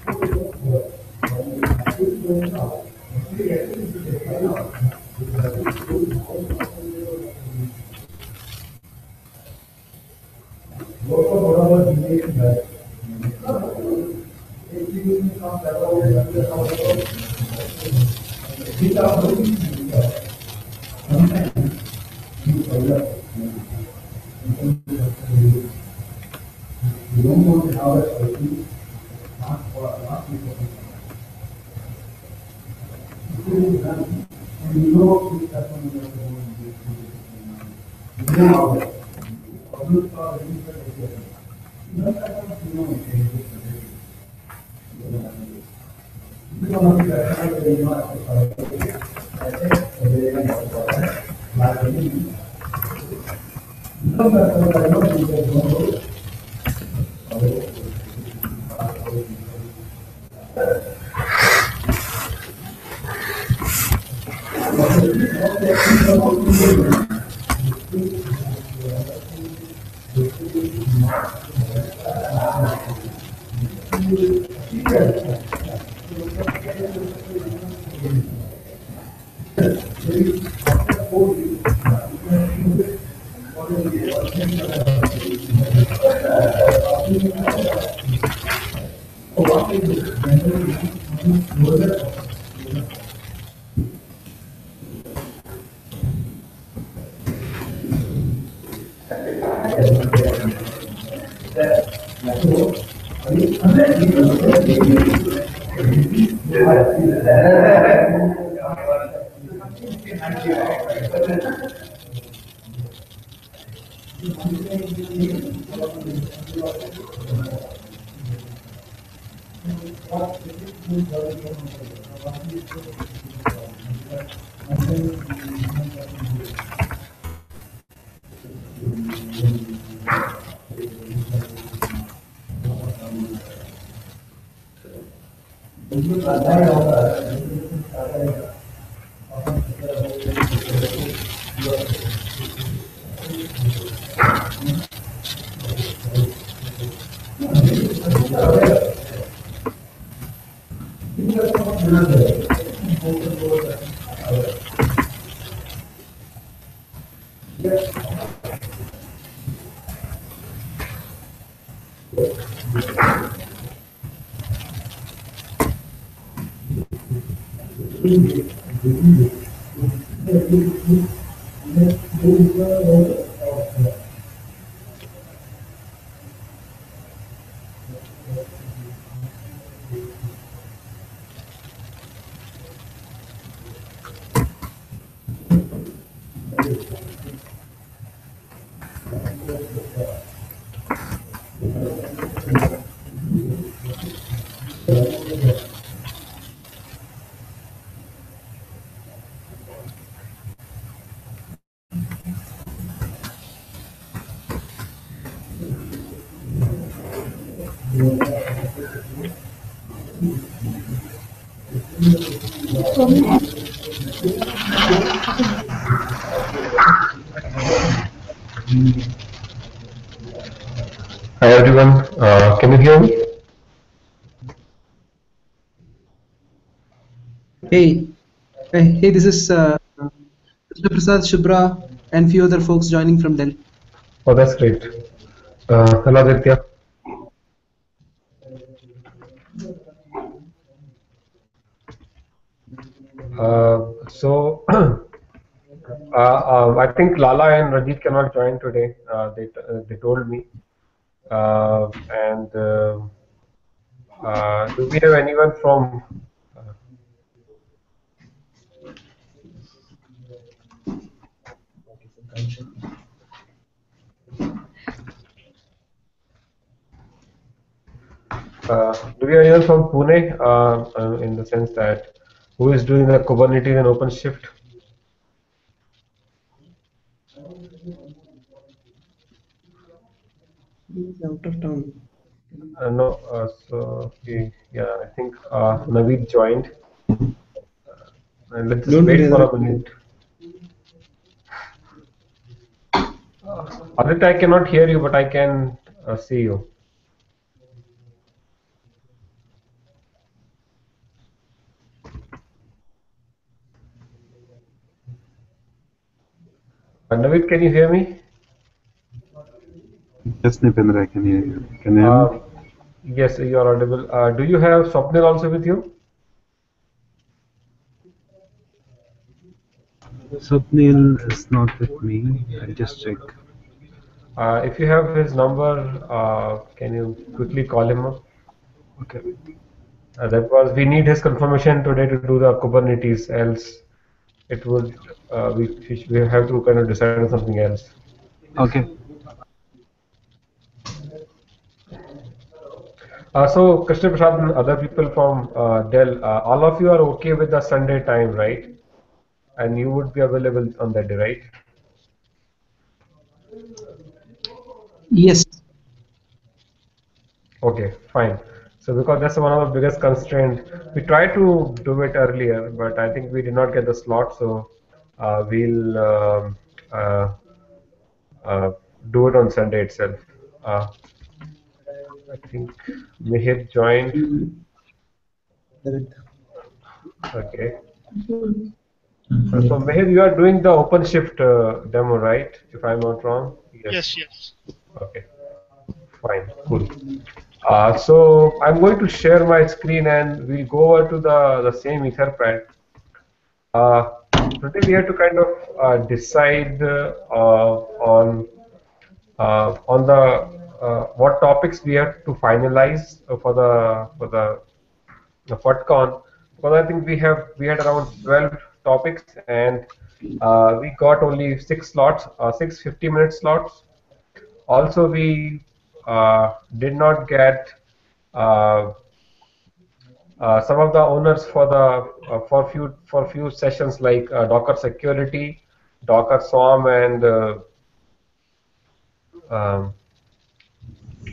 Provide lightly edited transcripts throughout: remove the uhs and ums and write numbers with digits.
Hi everyone, can you hear me? Hey, hey, this is Krishna Prasad, Shubra, and few other folks joining from Delhi. Oh, that's great. Hello Aditya. So I think Lala and Rajit cannot join today. They told me. And do we have anyone from? Do we have anyone from Pune? In the sense that who is doing the Kubernetes and OpenShift? He's out of town. No. So okay, yeah, I think Naveed joined. And let's just Don't wait worry, for other. a minute. Aditya, I cannot hear you, but I can see you. Navid, can you hear me? Yes, Nipendra, I can hear you. Can you hear me? Uh, yes, you are audible. Do you have Swapnil also with you? Swapnil is not with me. I'll just check. If you have his number, can you quickly call him up? Okay. That was we need his confirmation today to do the Kubernetes, else it would we have to kind of decide on something else. Okay. So Krishna Prasad and other people from Dell, all of you are okay with the Sunday time, right? And you would be available on that day, right? Yes. Okay, fine. So because that's one of the biggest constraint, we tried to do it earlier, but I think we did not get the slot, so we'll uh, uh, do it on Sunday itself. Uh, I think Mihir joined. Okay. So Mihir, you are doing the OpenShift demo, right? If I'm not wrong. Yes, Yes. yes. Okay. Fine. Cool. So I'm going to share my screen and we'll go over to the same Etherpad. Uh, Today we have to kind of decide on the what topics we have to finalize for the FUDCon, because I think we had around 12 topics and we got only six slots, six 50-minute slots. Also, we did not get uh, some of the owners for the for few sessions like Docker security, Docker Swarm, and um,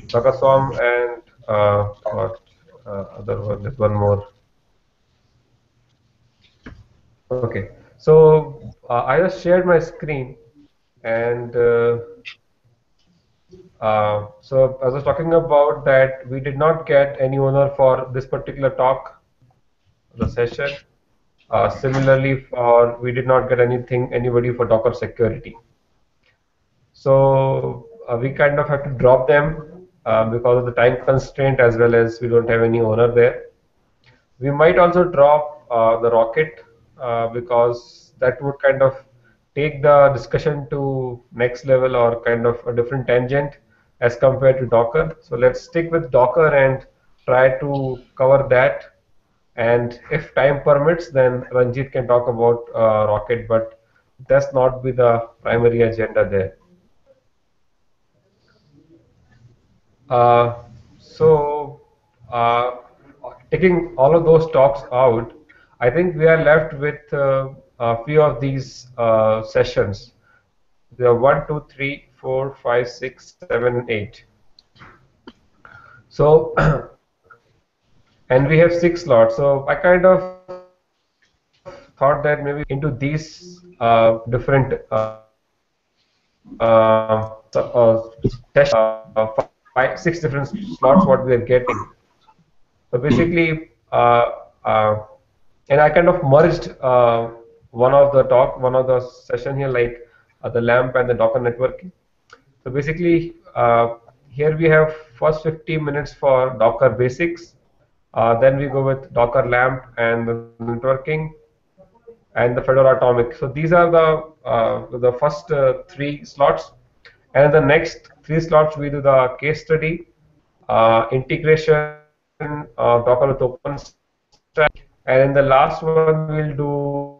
Docker Swarm, and what other one? There's one more. Okay, so I just shared my screen, and so I was talking about that we did not get any owner for this particular talk, the session. Similarly, for we did not get anybody for Docker security. So we kind of have to drop them because of the time constraint, as well as we don't have any owner there. We might also drop the rocket because that would kind of take the discussion to next level or kind of a different tangent as compared to Docker. So let's stick with Docker and try to cover that. And if time permits, then Ranjit can talk about rocket, but that's not be the primary agenda there. Uh, so, uh, taking all of those talks out, I think we are left with a few of these sessions. There are 1, 2, 3, 4, 5, 6, 7, 8. So, and we have six slots. So I kind of thought that maybe we can break it into these different sessions, 5, 6 different slots what we are getting. So basically, and I kind of merged one of the session here, like the LAMP and the Docker networking. So basically, here we have first 15 minutes for Docker basics. Then we go with Docker LAMP and the networking and the Fedora Atomic. So these are the first three slots, and the next three slots we do the case study, integration, Docker with OpenStack, and in the last one we'll do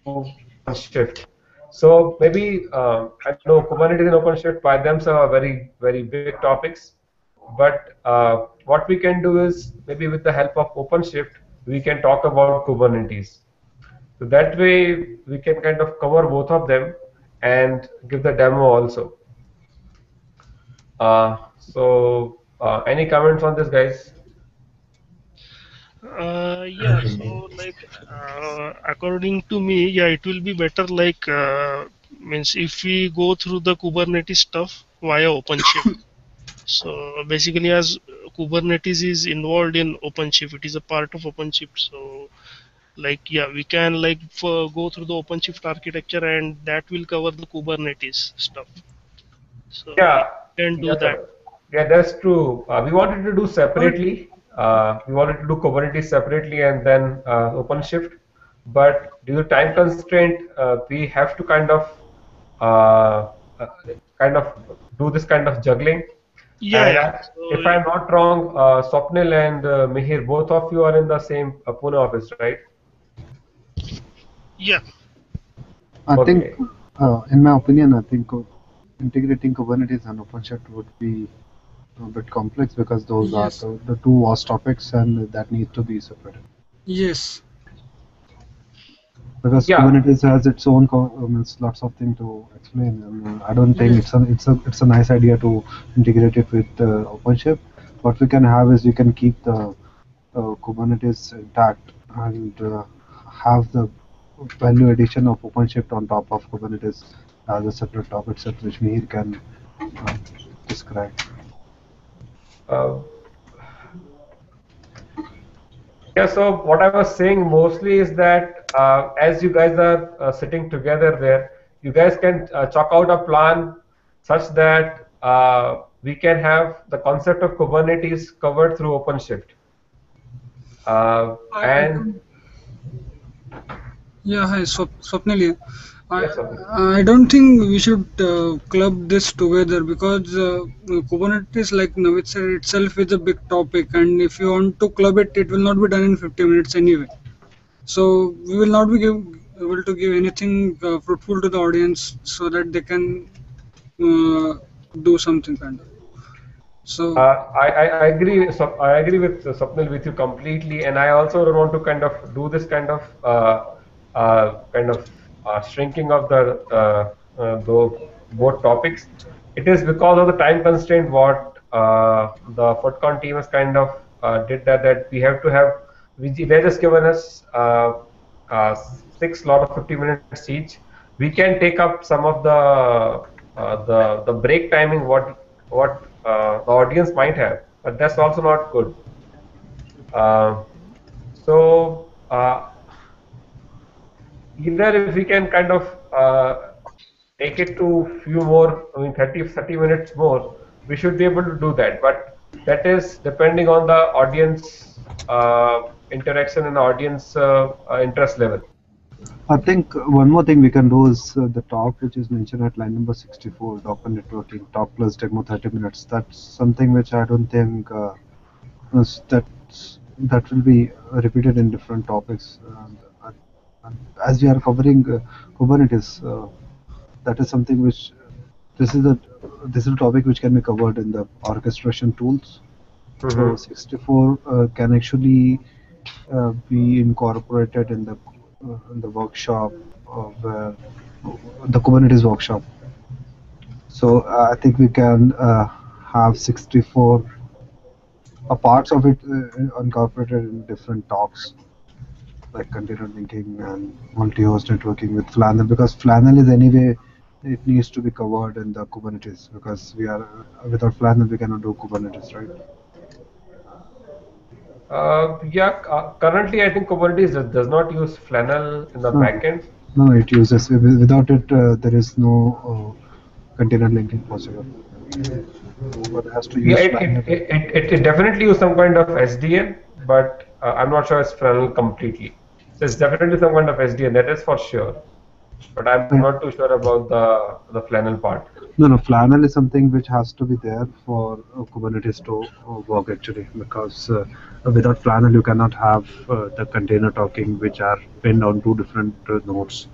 OpenShift. So maybe I know Kubernetes and OpenShift by themselves are very big topics, but what we can do is maybe with the help of OpenShift we can talk about Kubernetes. So that way we can kind of cover both of them and give the demo also. Any comments on this, guys? Yeah, so like according to me, yeah, it will be better like means if we go through the Kubernetes stuff via OpenShift. So basically, as Kubernetes is involved in OpenShift, it is a part of OpenShift. So Like, yeah, we can like go through the OpenShift architecture, and that will cover the Kubernetes stuff. So yeah, Yeah, we can do yes, that. sir. Yeah, that's true. We wanted to do separately. We wanted to do Kubernetes separately and then OpenShift. But due to time constraint, we have to uh, uh, kind of do this kind of juggling. Yeah, And yeah. So if I'm not wrong, Swapnil and Mihir, both of you are in the same Pune office, right? yeah, I think, Okay. in my opinion, I think integrating Kubernetes and OpenShift would be a bit complex because those are Yes, the two vast topics and that need to be separated. yes, Because Yeah. Kubernetes has its own means lots of things to explain, and I don't think yes. it's a nice idea to integrate it with OpenShift. What we can have is we can keep the Kubernetes intact and have the value addition of OpenShift on top of Kubernetes as a separate topic set which Mihir can uh, describe. Uh, Yeah, so what I was saying mostly is that as you guys are sitting together there, you guys can chalk out a plan such that we can have the concept of Kubernetes covered through OpenShift. I And don't. Yeah, hi, Swapnil here. I yes, okay. I don't think we should club this together because Kubernetes, like Navid said, itself is a big topic, and if you want to club it, it will not be done in 50 minutes anyway. So we will not be able to give anything fruitful to the audience so that they can uh, do something kind of. So I agree. So I agree with Swapnil with you completely, and I also don't want to kind of do this kind of shrinking of the both topics. It is because of the time constraint what the FUDCon team has kind of did that we have to have. They're just given us uh, 6 slot of 50 minutes each. We can take up some of the break timing what the audience might have, but that's also not good. Uh, so either if we can kind of take it to few more, I mean 30 minutes more, we should be able to do that. But that is depending on the audience interaction and audience interest level. I think one more thing we can do is the talk which is mentioned at line number 64, Docker networking, talk plus demo 30 minutes. That's something which I don't think that will be repeated in different topics. And as we are covering Kubernetes, that is something which this is a this is a topic which can be covered in the orchestration tools. So Mm-hmm. 64 can actually be incorporated in the workshop where the Kubernetes workshop. So I think we can have 64 parts of it incorporated in different talks like container linking and multi-host networking with Flannel because Flannel is anyway it needs to be covered in the Kubernetes because we are without Flannel we cannot do Kubernetes, right? Yeah, currently I think Kubernetes does not use Flannel in the No, backend. no, it uses without it there is no container linking possible. One has to Yeah, use Flannel. it definitely use some kind of SDN, but I'm not sure it's Flannel completely. So it's definitely some kind of SDN, that is for sure. But I'm not too sure about the Flannel part. No, no, Flannel is something which has to be there for Kubernetes to work actually because without Flannel you cannot have the container talking which are pinned on two different nodes.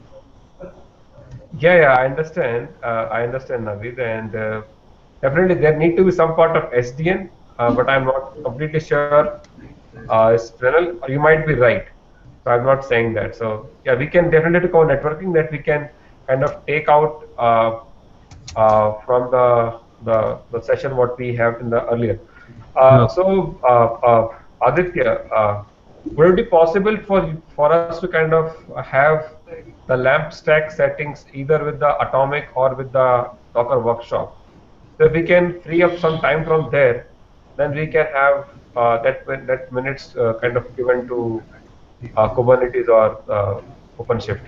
Yeah, I understand, Navid, and definitely there need to be some part of SDN, but I'm not completely sure. It's Flannel, or you might be right. So I'm not saying that. So yeah, we can definitely cover networking that we can kind of take out from the session what we have in the earlier. Yeah. Aditya, would it be possible for us to kind of have the lamp stack settings either with the Atomic or with the Docker workshop? So if we can free up some time from there, then we can have that minutes kind of given to Kubernetes or OpenShift.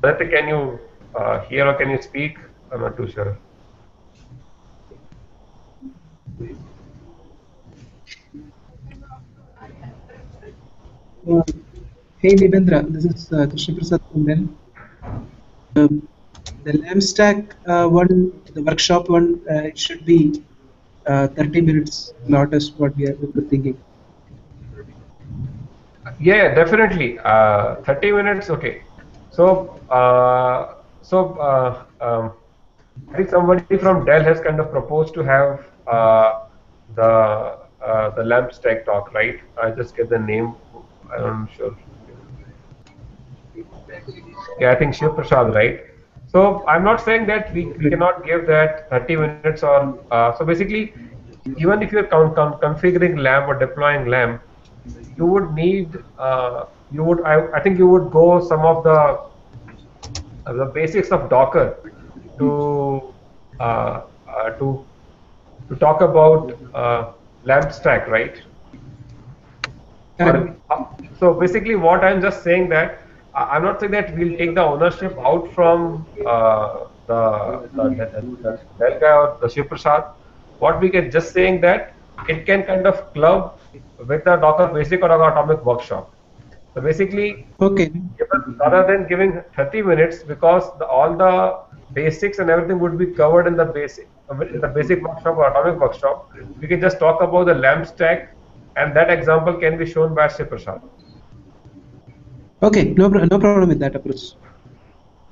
Aditya, can you hear or can you speak? I'm not too sure. Uh, Hey Nibendra, this is Krishna Prasad from Dell. The LAMP stack one, the workshop one, it should be 30 minutes slot is what we were thinking. Yeah, definitely. 30 minutes. Okay. So, I think somebody from Dell has kind of proposed to have the lamp stack talk, right? I just get the name. I'm sure. Yeah, I think Shiv Prasad, right? So I'm not saying that we cannot give that 30 minutes or so basically, even if you're configuring LAMP or deploying LAMP, you would need I think you would go some of the basics of Docker to uh, uh, to to talk about LAMP stack, right? Correct. Or so basically, what I'm just saying that I'm not saying that we'll take the ownership out from the Dell guy or the Shiv Prasad. What we can just saying that it can kind of club with the Docker Basic or Docker Atomic workshop. So basically, Okay. rather than giving 30 minutes, because all the basics and everything would be covered in the basic workshop or atomic workshop, we can just talk about the lamp stack, and that example can be shown by Shiv Prasad. Okay. No problem with that approach.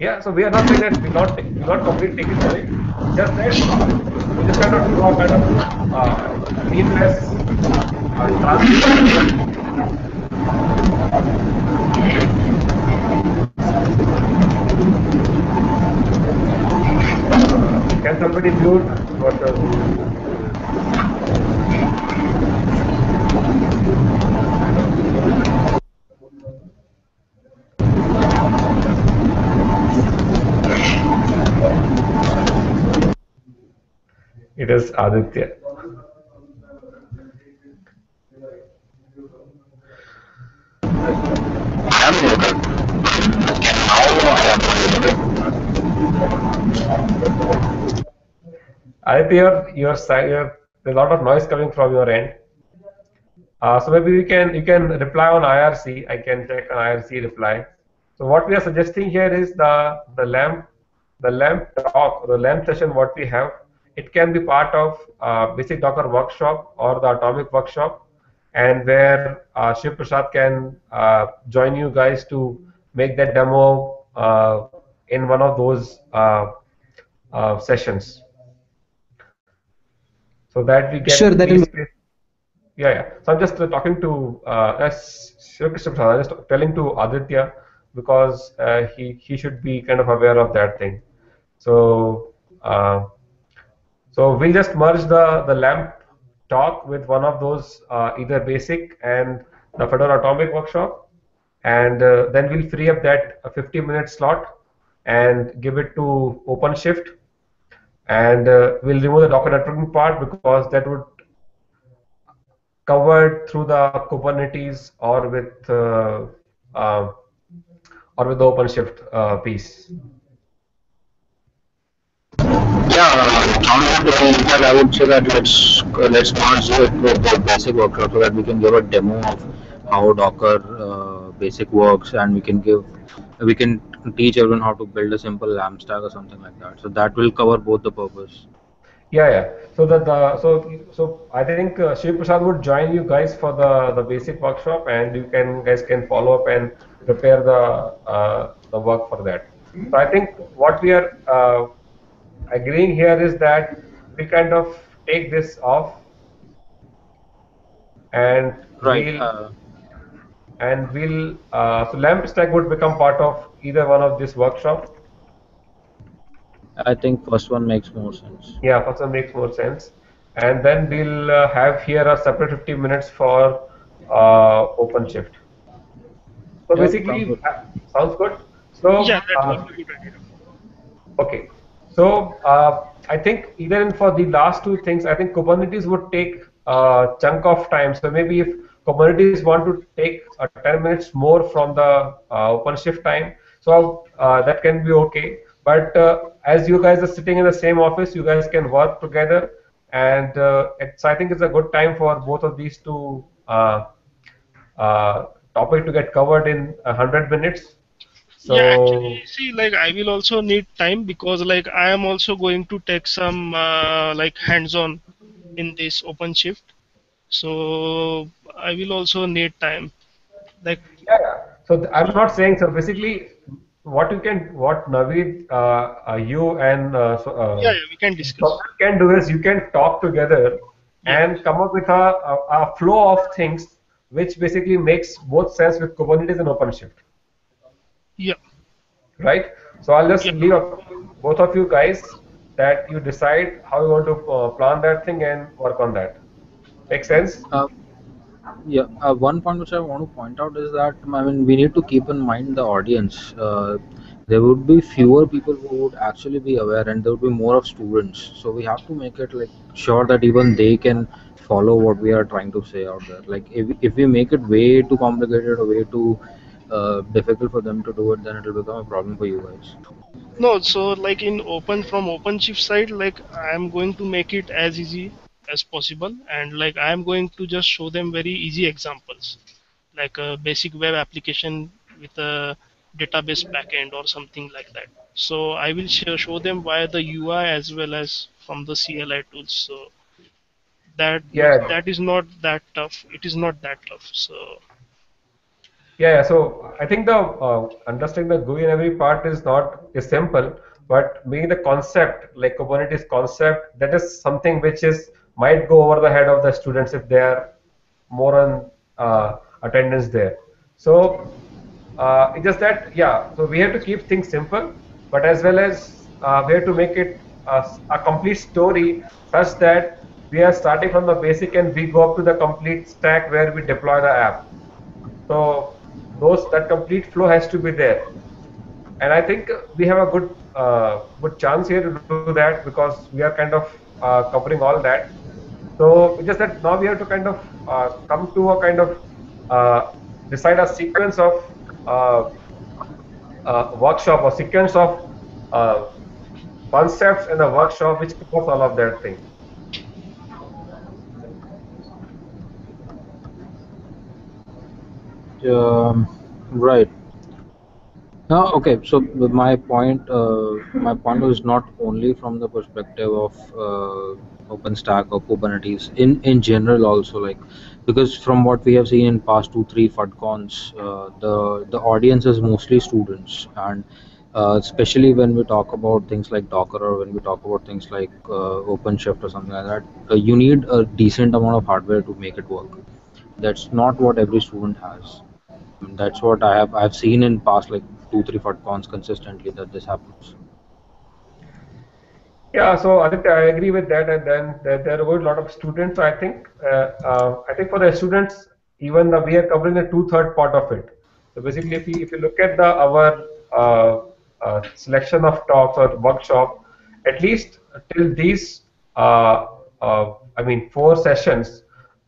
Yeah, so we are not saying that we not completely take it away. Just that we just kind of do a kind of seamless transition. Can somebody mute what it is Aditya. I'm muted. Now I am muted. Aditya, there's a lot of noise coming from your end. So maybe you can reply on IRC. I can check an IRC reply. So what we are suggesting here is the lamp talk, the lamp session. What we have, it can be part of basic Docker workshop or the atomic workshop, and where Shiv Prasad can join you guys to make that demo in one of those sessions, so that we Sure, get that will. face-to-face. Yeah, yeah. So I'm just talking to as Shiv Krishna Prasad, I'm just telling to Aditya because he should be kind of aware of that thing. So so we'll just merge the lamp talk with one of those either basic and the Fedora Atomic workshop, and then we'll free up that 50-minute slot and give it to OpenShift, and we'll remove the Docker networking part because that would covered through the Kubernetes uh, or with the OpenShift piece. Yeah, on that I would say that let's merge it with the basic workshop so that we can give a demo of how Docker basic works, and we can teach everyone how to build a simple LAMP stack or something like that. So that will cover both the purpose. Yeah, yeah. So so I think Shiv Prasad would join you guys for the basic workshop, and you guys can follow up and prepare the work for that. So I think what we are agreeing here is that we kind of take this off and Right. we'll so lamp stack would become part of either one of this workshop. I think first one makes more sense. Yeah, first one makes more sense, and then we'll have here a separate 50 minutes for OpenShift. So Yep, sounds basically good. sounds good. So Yeah, that will be a good idea. okay, so I think even for the last two things, I think Kubernetes would take chunk of time. So maybe if communities want to take 10 minutes more from the open shift time, so that can be okay. But as you guys are sitting in the same office, you guys can work together, and I think it's a good time for both of these two topic to get covered in 100 minutes. Yeah, actually, So see, like I will also need time because like I am also going to take some like hands-on in this open shift. So I will also need time. Like, yeah, yeah. So I'm not saying so. Basically, what Naveed, you and yeah, yeah, we can discuss. Swapnil can do is you can talk together Yeah, and come up with a flow of things which basically makes both sense with Kubernetes and OpenShift, yeah, right? So I'll just yeah. leave up to both of you guys that you decide how you want to plan that thing and work on that. Make sense? Uh, Yeah, one point which I want to point out is that I mean we need to keep in mind the audience. There would be fewer people who would actually be aware, and there would be more of students. So we have to make it like sure that even they can follow what we are trying to say out there. Like if we make it way too complicated or way too difficult for them to do it, then it will become a problem for you guys. No, so like in open from OpenShift side, like I am going to make it as easy as possible, and like I am going to just show them very easy examples, like a basic web application with a database backend or something like that. So I will show them via the UI as well as from the CLI tools. So that Yeah, that is not that tough. It is not that tough. So yeah, so I think the understanding the GUI and every part is not is simple, but being the concept like Kubernetes concept, that is something which is might go over the head of the students if they are more on attendance there. So it's just that yeah, so we have to keep things simple, but as well as we have to make it a complete story such that we are starting from the basic and we go up to the complete stack where we deploy the app. So those that complete flow has to be there, and I think we have a good chance here to do that because we are kind of covering all that. So it's just that now we have to kind of come to a kind of uh, decide a sequence of uh, workshop or sequence of uh, concepts in the workshop which covers all of that thing. Right. No, okay. So my point was not only from the perspective of OpenStack or Kubernetes in general also like because from what we have seen in past 2 3 FUDCons, the audience is mostly students and especially when we talk about things like Docker or when we talk about things like OpenShift or something like that, you need a decent amount of hardware to make it work. That's not what every student has. That's what I've seen in past like 2 3 FUDCons consistently that this happens. Yeah, so Aditya, I agree with that. And then there were a lot of students. I think for the students, even we are covering the two-third part of it. So basically, if you look at the our selection of talks or workshop, at least till these, I mean, 4 sessions,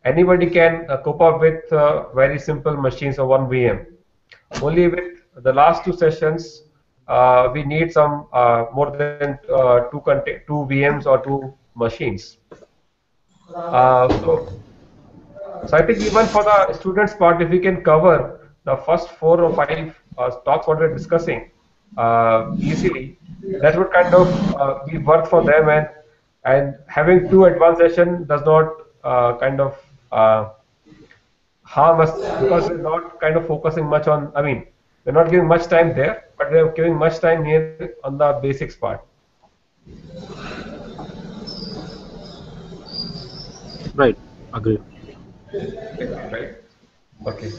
anybody can cope up with very simple machines or one VM. Only with the last 2 sessions, we need some more than two VMs or two machines. So I think even for the students part, if we can cover the first 4 or 5 talks what we're discussing easily, that would kind of be worth for them, and having two advanced session does not kind of harm us because we're not kind of focusing much on. I mean, we're not giving much time there, but we're giving much time here on the basics part. Right. Agree. Agree, right? Okay.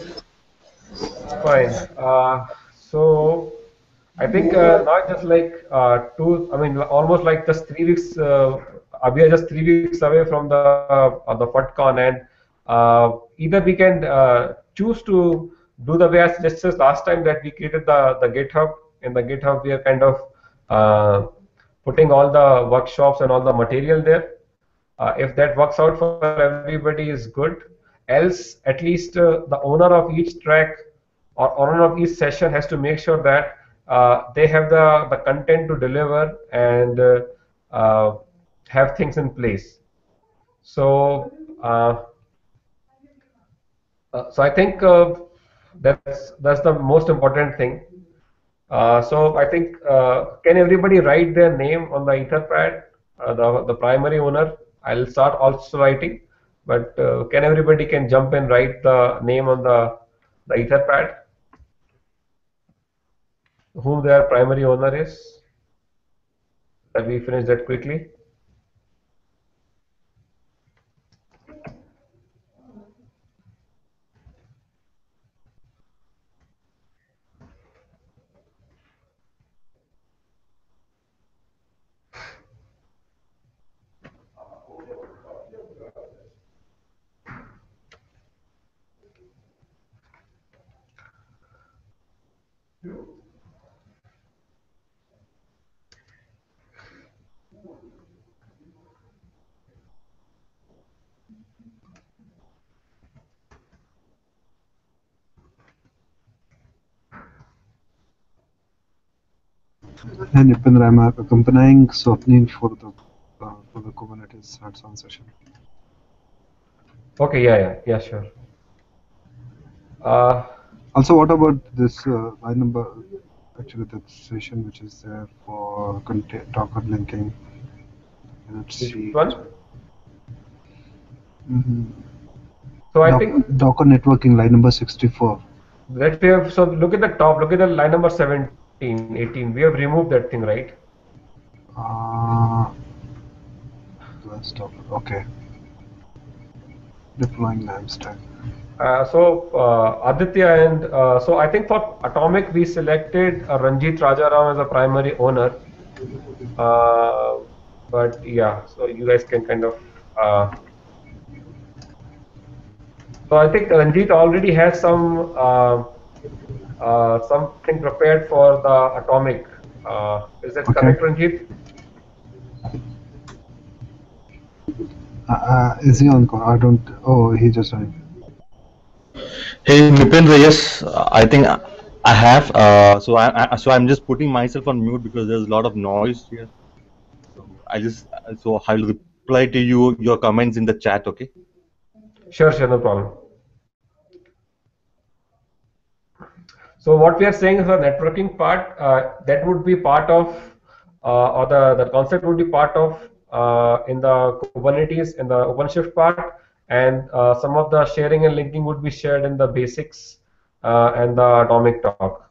Fine. So I think now just like I mean, almost like just 3 weeks. We are just 3 weeks away from the FUDCon, and either we can choose to do the way I suggested last time that we created the GitHub. In the GitHub, we are kind of putting all the workshops and all the material there. If that works out for everybody is good. Else, at least the owner of each track or owner of each session has to make sure that they have the content to deliver and uh, have things in place. So, so I think that's the most important thing. So I think can everybody write their name on the Etherpad, the primary owner? I'll start also writing, but can everybody can jump and write the name on the Etherpad, whom their primary owner is? That we finish that quickly. And Nipendra, I'm accompanying Swapnil for the Kubernetes hands-on session. Okay, yeah, sure. Uh, Also, what about this line number? Actually, that session which is there for Docker linking. Let's which see. one? Mhm. So I think Docker networking line number 64. that we have. So look at the top. Look at the line number 17, 18. We have removed that thing, right? Uh, plus Docker. Okay. Deploying Limestack. Aditya and so I think for Atomic we selected Ranjit Rajaram as a primary owner. Uh, but yeah, so you guys can kind of. So I think Ranjit already has something prepared for the Atomic. Is that Okay. correct, Ranjit? Is he on call? I don't. Oh, he just joined. Hey Nipendra, yes, I think I have. So I'm just putting myself on mute because there's a lot of noise here. So I'll reply to your comments in the chat. Okay. Sure, no problem. So what we are saying is the networking part that would be part of, or the concept would be part of in the Kubernetes in the OpenShift part, and some of the sharing and linking would be shared in the basics and the atomic talk.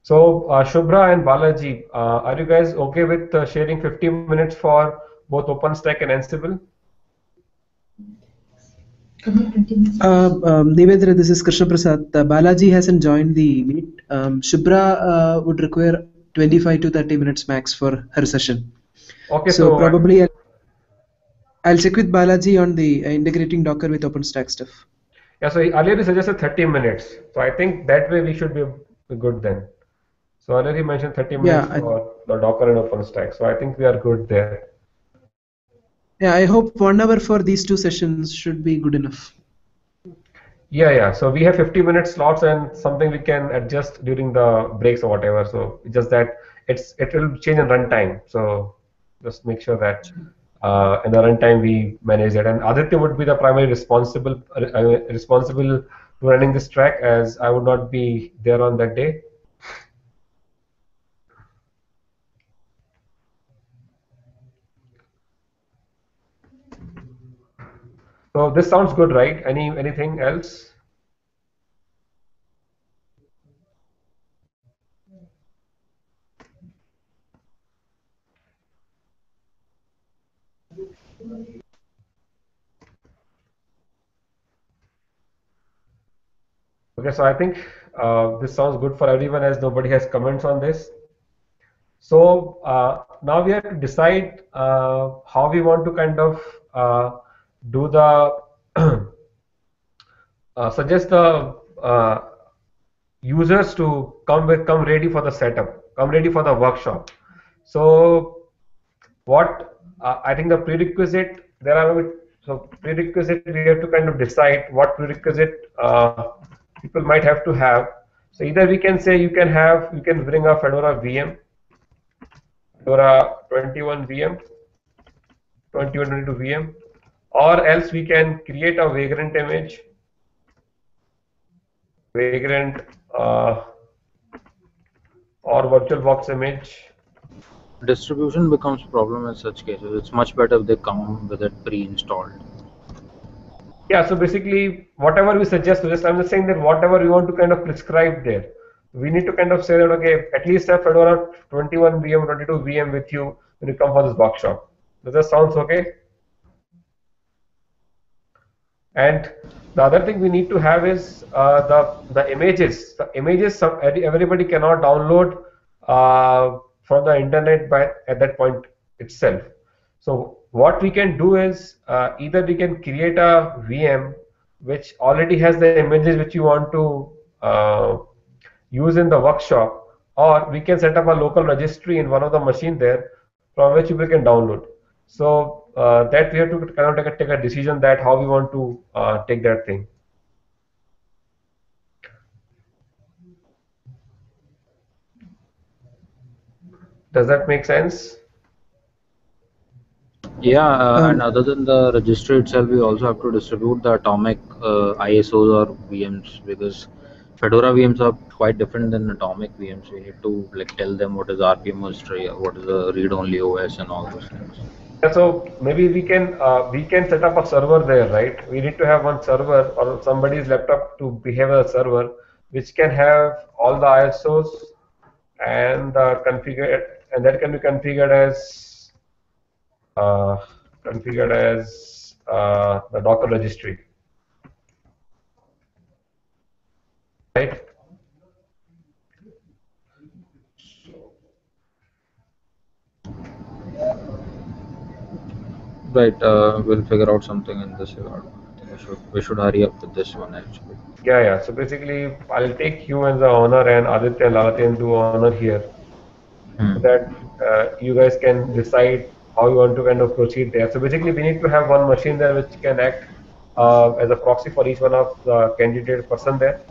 So Shubhra and Balaji, are you guys okay with sharing 50 minutes for both OpenStack and Ansible? Devendra, this is Krishna Prasad. Balaji hasn't joined the meet. Shubhra would require 25 to 30 minutes max for her session. Okay, so probably I'll check with Balaji on the integrating Docker with OpenStack stuff. Yeah, so earlier he suggested 30 minutes. So I think that way we should be good then. So earlier he mentioned 30 minutes for the Docker and OpenStack. So I think we are good there. Yeah, I hope 1 hour for these two sessions should be good enough. Yeah. So we have 50-minute slots and something we can adjust during the breaks or whatever. So it's just that it will change in runtime. So just make sure that in the runtime we manage that. And Aditya would be the primary responsible to running this track, as I would not be there on that day. So this sounds good, right? Anything else? Okay, so I think this sounds good for everyone, as nobody has comments on this. So now we have to decide how we want to kind of do the suggest the users to come ready for the setup, come ready for the workshop. So what I think the prerequisite there are so prerequisite we have to kind of decide what prerequisite people might have to have. So either we can say you can bring a Fedora VM, Fedora 21 VM, 2122 VM, or else we can create a Vagrant image, Vagrant or VirtualBox image. Distribution becomes problem in such cases. It's much better if they come with it pre-installed. Yeah, so basically, whatever we suggest, I'm just saying that whatever we want to kind of prescribe there, we need to kind of say that, okay, at least have Fedora 21 VM, 22 VM with you when you come for this workshop. Does that sounds okay? And the other thing we need to have is the images. The images everybody cannot download from the internet by at that point itself. So what we can do is either we can create a VM which already has the images which you want to use in the workshop, or we can set up a local registry in one of the machine there from which people can download. So that we have to kind of take a decision that how we want to take that thing. Does that make sense? Yeah, and Um, other than the registry itself, we also have to distribute the atomic ISOs or VMs, because Fedora VMs are quite different than atomic VMs. We need to like tell them what is RPM history, what is a read-only OS, and all those things. Yeah, so maybe we can set up a server there, right? We need to have one server or somebody's laptop to behave as a server, which can have all the ISOs and configure, and that can be uh, configured as the Docker registry, right? Right, we'll figure out something in this regard. I think we should hurry up with this one actually. Yeah, yeah. So basically, I'll take you as the owner and Aditya and Lalatin to honor here, so Hmm. that you guys can decide how you want to kind of proceed there. So basically, we need to have one machine there which can act as a proxy for each one of the candidate person there,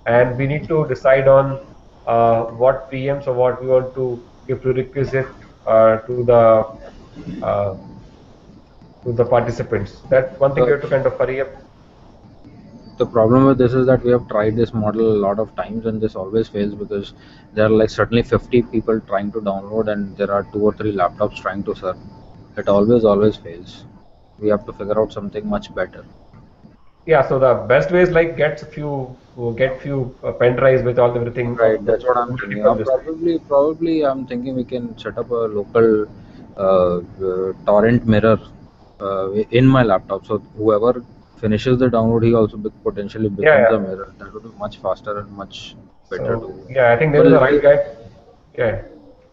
and we need to decide on what PMs or what we want to give prerequisite uh, to the participants. That's one thing we The have to kind of hurry up. the problem with this is that we have tried this model a lot of times and this always fails, because there are like certainly 50 people trying to download and there are 2 or 3 laptops trying to serve. It always fails. We have to figure out something much better. Yeah, so the best way is like get few pen drives with all everything Right, of the that's what I'm ready thinking. for this thing. Probably I'm thinking we can set up a local torrent mirror in my laptop. So whoever finishes the download, he also potentially Yeah, becomes a yeah. mirror. That would be much faster and much better So to. yeah, I think there is a Well, right guy. Yeah.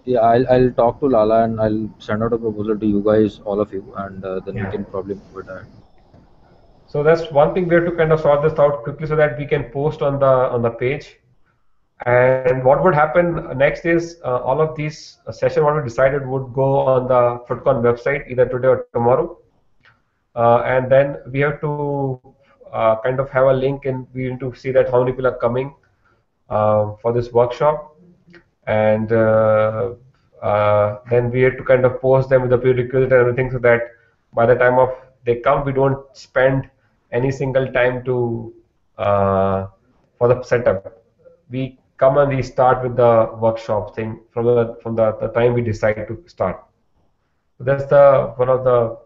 yeah, I'll talk to Lala and I'll send out a proposal to you guys, all of you, and then we Yeah. can probably move it ahead. So that's one thing we have to kind of sort this out quickly so that we can post on the page. And what would happen next is all of these session what we decided would go on the FUDCon website either today or tomorrow. And then we have to kind of have a link and we need to see that how many people are coming for this workshop, and then we have to kind of post them with the prerequisite and everything so that by the time of they come we don't spend any single time to for the setup. We come and we start with the workshop thing from the time we decide to start. So that's the one of the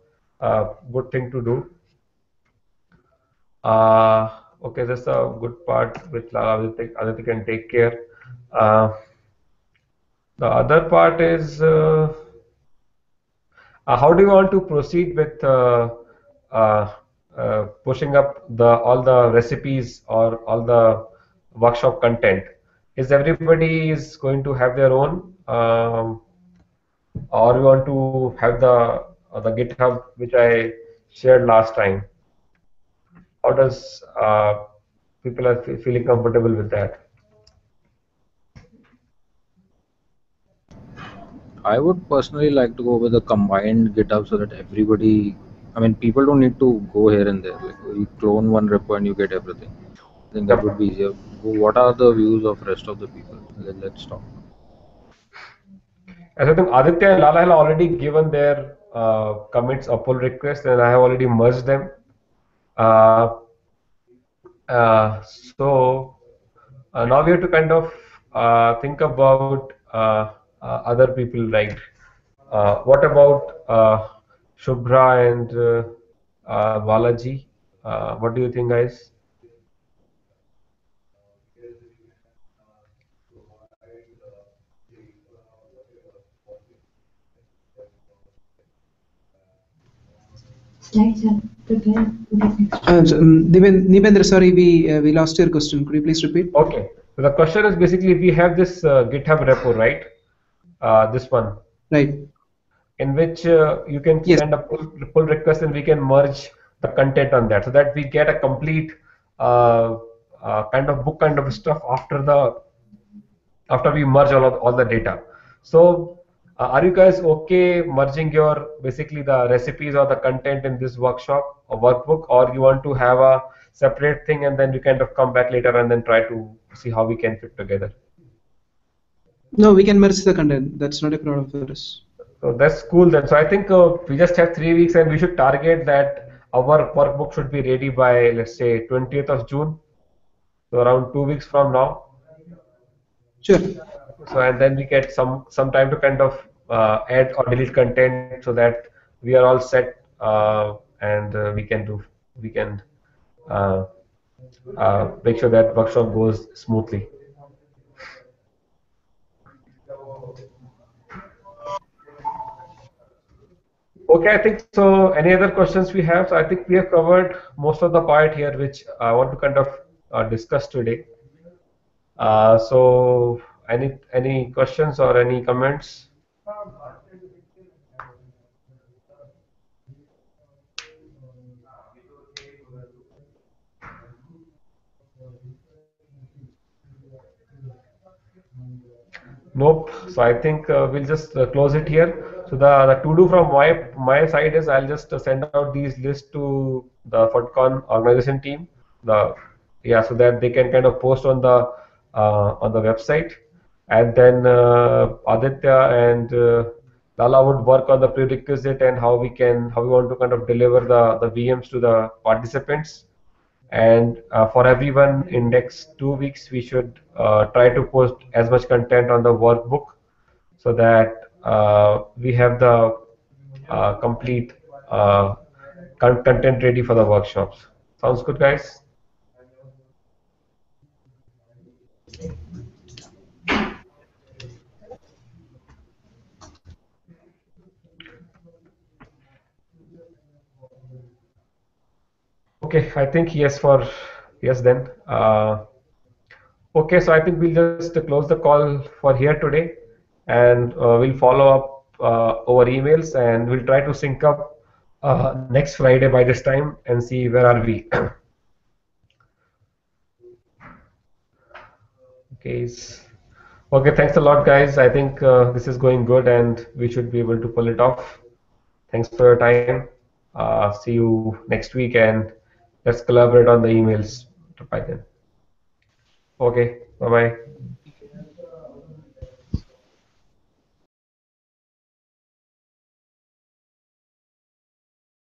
good thing to do. Okay, that's a good part which Aditya can take care. The other part is how do you want to proceed with uh, pushing up the all the recipes or all the workshop content? Is everybody is going to have their own, or you want to have the GitHub which I shared last time? How does people are feeling comfortable with that? I would personally like to go with a combined GitHub so that everybody, I mean, people don't need to go here and there. Like you clone one repo and you get everything. I think that would Yep. be easier. What are the views of rest of the people? Let's talk. As I think Aditya and Lala have already given their commits a pull request, and I have already merged them. Uh, so now we have to kind of think about other people, right? What about Shubhra and Balaji? What do you think, guys? Slides are prepared. Nibendra, sorry, we lost your question. Could you please repeat? Okay. So the question is basically we have this GitHub repo, right? This one, Right. in which you can Yes. send a pull request and we can merge the content on that so that we get a complete uh, kind of book kind of stuff after we merge all the data. So are you guys okay merging your basically the recipes or the content in this workshop or workbook, or you want to have a separate thing and then we kind of come back later and then try to see how we can fit together? No, we can merge the content. That's not a problem for us. So that's cool then. So I think we just have 3 weeks and we should target that our workbook should be ready by, let's say, 20th of June. So around 2 weeks from now. Sure. So and then we get some time to kind of add or delete content so that we are all set and we can uh, make sure that workshop goes smoothly. Okay, I think so. Any other questions we have? So I think we have covered most of the part here, which I want to kind of discuss today. So any questions or any comments? Nope. So I think we'll just close it here. So the to do from my side is I'll just send out these lists to the FUDCon organization team. The Yeah, so that they can kind of post on the website, and then Aditya and Lala would work on the prerequisite and how we want to kind of deliver the VMs to the participants. And for everyone in next 2 weeks, we should try to post as much content on the workbook so that we have the complete content ready for the workshops. Sounds good, guys? Okay, I think yes then. Okay, so I think we'll just close the call for here today, and we'll follow up over emails, and we'll try to sync up next Friday by this time and see where are we. Okay. Okay, thanks a lot, guys. I think this is going good, and we should be able to pull it off. Thanks for your time. See you next week, and let's collaborate on the emails by then. Okay, bye bye.